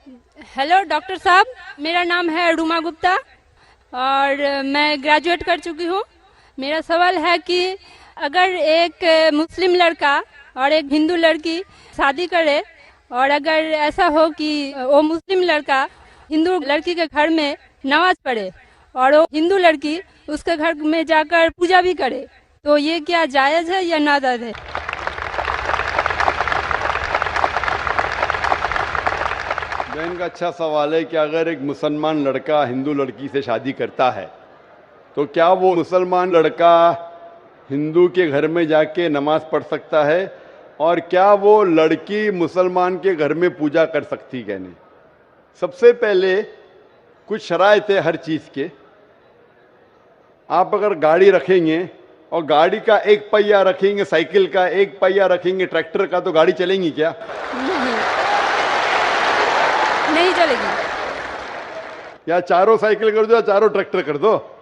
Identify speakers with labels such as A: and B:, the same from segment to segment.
A: Hello doctor साहब, मेरा नाम है रूमा गुप्ता और मैं ग्रेजुएट कर चुकी हूँ। मेरा सवाल है कि अगर एक मुस्लिम लड़का और एक हिंदू लड़की शादी करे और अगर ऐसा हो कि वो मुस्लिम लड़का हिंदू लड़की के घर में नमाज पढ़े और वो हिंदू लड़की उसके घर में जाकर पूजा भी करे, तो ये क्या जायज़ है या नाजायज़ है?
B: बहन का अच्छा सवाल है कि अगर एक मुसलमान लड़का हिंदू लड़की से शादी करता है तो क्या वो मुसलमान लड़का हिंदू के घर में जाके नमाज पढ़ सकता है, और क्या वो लड़की मुसलमान के घर में पूजा कर सकती है? नहीं। सबसे पहले कुछ शराइत है हर चीज़ के। आप अगर गाड़ी रखेंगे और गाड़ी का एक पहिया रखेंगे, साइकिल का एक पहिया रखेंगे, ट्रैक्टर का, तो गाड़ी चलेंगी क्या?
A: नहीं चलेगी।
B: या चारों साइकिल कर दो या चारों ट्रैक्टर कर दो।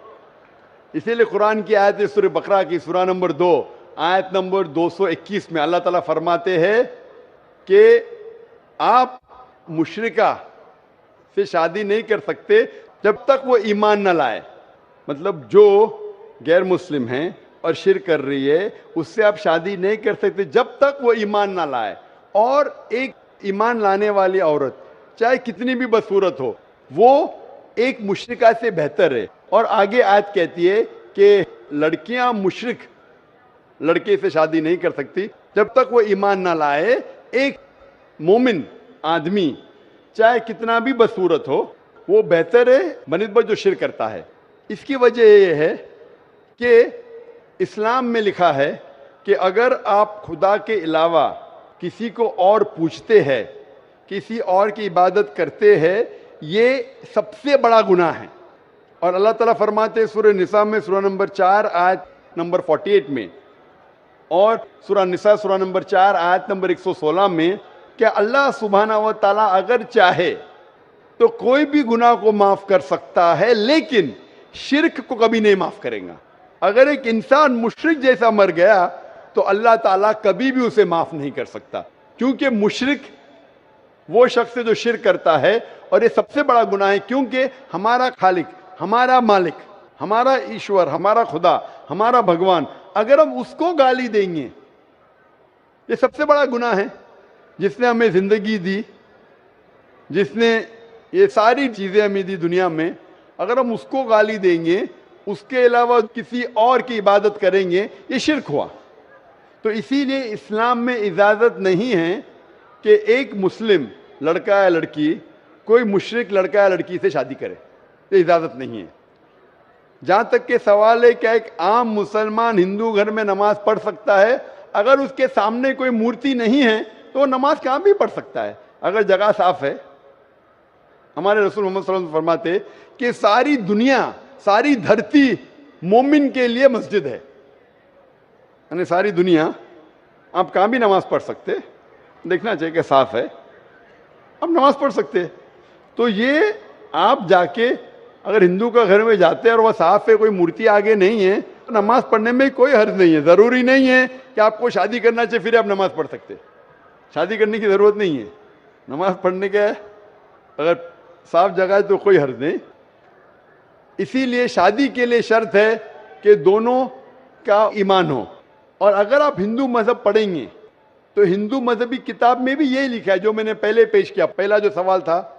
B: इसीलिए कुरान की आयत है सूरह बकरा की सूरा नंबर 2 आयत नंबर 221 में अल्लाह ताला फरमाते हैं कि आप मुशरिका से शादी नहीं कर सकते जब तक वो ईमान न लाए। मतलब जो गैर मुस्लिम हैं और शिर्क कर रही है उससे आप शादी नहीं कर सकते जब तक वो ईमान ना लाए। और एक ईमान लाने वाली औरत चाहे कितनी भी बदसूरत हो वो एक मुशरिका से बेहतर है। और आगे आयत कहती है कि लड़कियां मुशरिक लड़के से शादी नहीं कर सकती जब तक वो ईमान ना लाए। एक मोमिन आदमी चाहे कितना भी बदसूरत हो वो बेहतर है बनिस्बत जो शिर्क करता है। इसकी वजह यह है कि इस्लाम में लिखा है कि अगर आप खुदा के अलावा किसी को और पूछते हैं, किसी और की इबादत करते हैं, ये सबसे बड़ा गुनाह है। और अल्लाह ताला फरमाते हैं सूरह निसा में सूरा नंबर 4 आयत नंबर 48 में और सूरा निसा सूरा नंबर 4 आयत नंबर 116 में कि अल्लाह सुब्हाना व तआला अगर चाहे तो कोई भी गुनाह को माफ कर सकता है, लेकिन शिर्क को कभी नहीं माफ करेगा। अगर एक इंसान मुशरिक जैसा मर गया तो अल्लाह ताला कभी भी उसे माफ नहीं कर सकता, क्योंकि मुशरिक वो शख्स है जो शिर्क करता है। और ये सबसे बड़ा गुनाह है, क्योंकि हमारा खालिक, हमारा मालिक, हमारा ईश्वर, हमारा खुदा, हमारा भगवान, अगर हम उसको गाली देंगे, ये सबसे बड़ा गुनाह है। जिसने हमें जिंदगी दी, जिसने ये सारी चीजें हमें दी दुनिया में, अगर हम उसको गाली देंगे, उसके अलावा किसी और की इबादत करेंगे, ये शिर्क हुआ। तो इसीलिए इस्लाम में इजाजत नहीं है कि एक मुस्लिम लड़का या लड़की कोई मुशरिक लड़का या लड़की से शादी करे, ये इजाजत नहीं है। जहां तक के सवाल है क्या एक आम मुसलमान हिंदू घर में नमाज पढ़ सकता है? अगर उसके सामने कोई मूर्ति नहीं है तो वो नमाज कहां भी पढ़ सकता है, अगर जगह साफ है। हमारे रसूल मोहम्मद सल्लल्लाहु अलैहि वसल्लम फरमाते कि सारी दुनिया, सारी धरती मोमिन के लिए मस्जिद है। यानी सारी दुनिया आप कहां भी नमाज पढ़ सकते, देखना चाहिए कि साफ है, आप नमाज पढ़ सकते। तो ये आप जाके अगर हिंदू का घर में जाते हैं और वह साफ है, कोई मूर्ति आगे नहीं है, तो नमाज पढ़ने में कोई हर्ज नहीं है। जरूरी नहीं है कि आपको शादी करना चाहिए फिर आप नमाज पढ़ सकते, शादी करने की जरूरत नहीं है। नमाज पढ़ने का अगर साफ जगह है तो कोई हर्ज नहीं। इसीलिए शादी के लिए शर्त है कि दोनों का ईमान हो। और अगर आप हिंदू मजहब पढ़ेंगे तो हिंदू मजहबी किताब में भी यही लिखा है जो मैंने पहले पेश किया, पहला जो सवाल था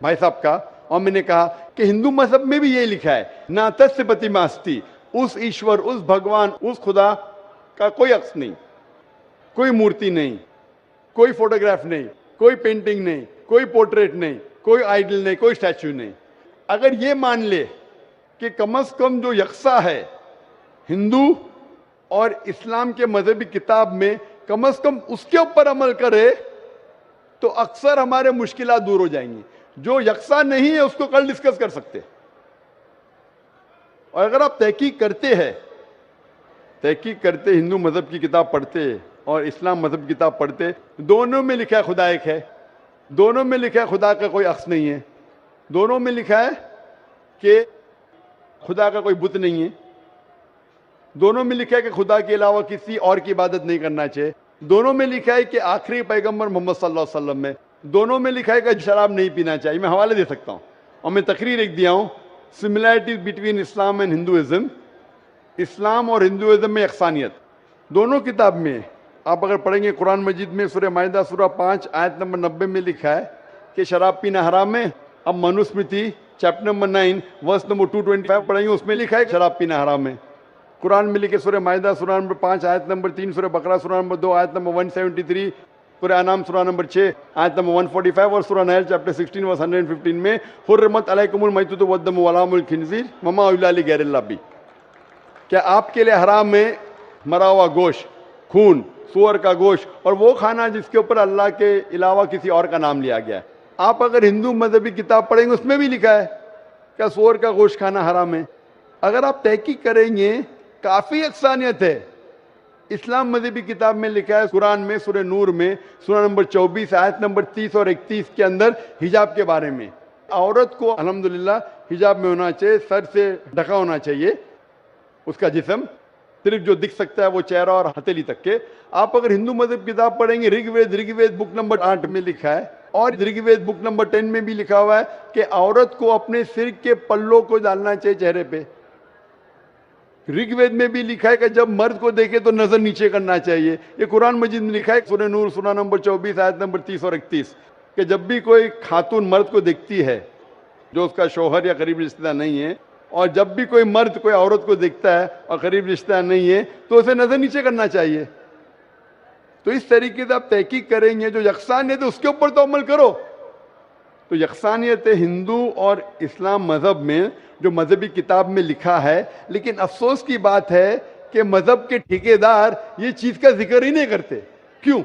B: भाई साहब का, और मैंने कहा कि हिंदू मजहब में भी यही लिखा है, ना तस्य प्रतिमास्ति, उस ईश्वर, उस भगवान, उस खुदा का कोई अक्स नहीं, कोई मूर्ति नहीं, कोई फोटोग्राफ नहीं, कोई पेंटिंग नहीं, कोई पोर्ट्रेट नहीं, कोई आइडल नहीं, कोई स्टैच्यू नहीं। अगर ये मान ले कि कम से कम जो यकसा है हिंदू और इस्लाम के मजहबी किताब में, कम से कम उसके ऊपर अमल करे तो अक्सर हमारे मुश्किलात दूर हो जाएंगी। जो यकसा नहीं है उसको कल डिस्कस कर सकते। और अगर आप तहकीक करते हिंदू मजहब की किताब पढ़ते और इस्लाम मजहब की किताब पढ़ते, दोनों में लिखा है खुदा एक है, दोनों में लिखा है खुदा का कोई अक्स नहीं है, दोनों में लिखा है कि खुदा का कोई बुत नहीं है, दोनों में लिखा है कि खुदा के अलावा किसी और की इबादत नहीं करना चाहिए, दोनों में लिखा है कि आखिरी पैगंबर मोहम्मद सल्लल्लाहु अलैहि वसल्लम में دونوں میں لکھا ہے کہ شراب نہیں پینا چاہیے. میں حوالے دے سکتا ہوں اور میں تقریر ایک دیا ہوں, similarities between Islam and Hinduism. Islam اور ہندوازم میں یکسانیت دونوں کتاب میں ہے. آپ اگر پڑھیں گے قرآن مجید میں سورہ مائدہ سورہ 5 آیت نمبر 90 میں لکھا ہے کہ شراب پینا حرام ہے. اب Manusmriti chapter number 9 verse number 225 پڑھیں گے, اس میں لکھا ہے کہ شراب پینا حرام ہے. قرآن میں لکھے سورہ مائدہ سورہ نمبر 5 آیت نمبر 3, سورہ بقرہ سورہ نمبر 2 آیت نمبر 173, سورہ انعام سورہ نمبر 6 آیت نمبر 145 اور سورہ نحل چیپٹر 16 ورس 115 میں حرمت علیکم المیتۃ والدم ولحم الخنزیر وما اہل لغیر اللہ بھی. کیا آپ کے لیے حرام ہے مرا ہوا گوشت, خون, سور کا گوشت اور وہ کھانا جس کے اوپر اللہ کے علاوہ کسی اور کا نام لیا گیا ہے. آپ اگر ہندو مذہبی کتاب پڑھیں گے اس میں بھی لکھا ہے کہ سور کا گوشت کھانا حرام ہے. اگر آپ تحقیق کریں گے کافی یکسانیت ہے. اسلام مذہبی کتاب میں لکھا ہے قرآن میں سورہ نور میں سورہ نمبر 24 آیت نمبر 30 اور 31 کے اندر حجاب کے بارے میں, عورت کو الحمدللہ حجاب میں ہونا چاہیے, سر سے ڈھکا ہونا چاہیے اس کا جسم, صرف جو دکھ سکتا ہے وہ چہرہ اور ہتھیلی تک کے. آپ اگر ہندو مذہب کتاب پڑھیں گے رگ وید بک نمبر 8 میں لکھا ہے اور رگ وید بک نمبر 10 میں بھی لکھا ہوا ہے کہ عورت کو اپنے سر کے پلوں کو ڈالنا چاہیے چہرے پہ. رگ وید میں بھی لکھا ہے کہ جب مرد کو دیکھے تو نظر نیچے کرنا چاہیے. یہ قرآن مجید میں لکھا ہے سورہ نور سورہ نمبر 24 آیت نمبر 30 اور 31 کہ جب بھی کوئی خاتون مرد کو دیکھتی ہے جو اس کا شوہر یا قریب رشتہ دار نہیں ہے, اور جب بھی کوئی مرد کوئی عورت کو دیکھتا ہے اور قریب رشتہ دار نہیں ہے تو اسے نظر نیچے کرنا چاہیے. تو اس طریقے سے آپ تحقیق کریں گے جو یکسانیت ہے اس کے اوپر تو عمل کرو. تو یکسانیت ہندو اور اسلام مذہب میں جو مذہبی کتاب میں لکھا ہے, لیکن افسوس کی بات ہے کہ مذہب کے ٹھیکیدار یہ چیز کا ذکر ہی نہیں کرتے. کیوں؟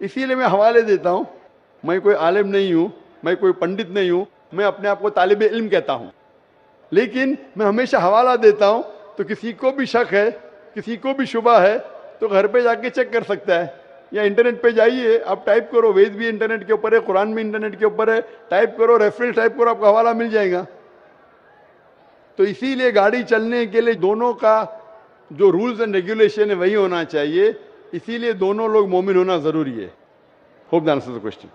B: اسی لیے میں حوالے دیتا ہوں. میں کوئی عالم نہیں ہوں, میں کوئی پنڈت نہیں ہوں, میں اپنے آپ کو طالب علم کہتا ہوں, لیکن میں ہمیشہ حوالہ دیتا ہوں. تو کسی کو بھی شک ہے, کسی کو بھی شبہ ہے تو گھر پہ جا کے چیک کر سکتا ہے, یا انٹرنیٹ پہ جائیے, آپ ٹائپ کرو, وید بھی انٹرنیٹ کے اوپر ہے, قرآن بھی انٹرنیٹ کے اوپر ہے, ٹائپ کرو, ریفرنس ٹائپ کرو, آپ کا حوالہ مل جائے گا. تو اسی لیے گاڑی چلنے کے لیے دونوں کا جو رولز اینڈ ریگولیشن ہے وہی ہونا چاہیے. اسی لیے دونوں لوگ مومن ہونا ضروری ہے. Hope that answers the question.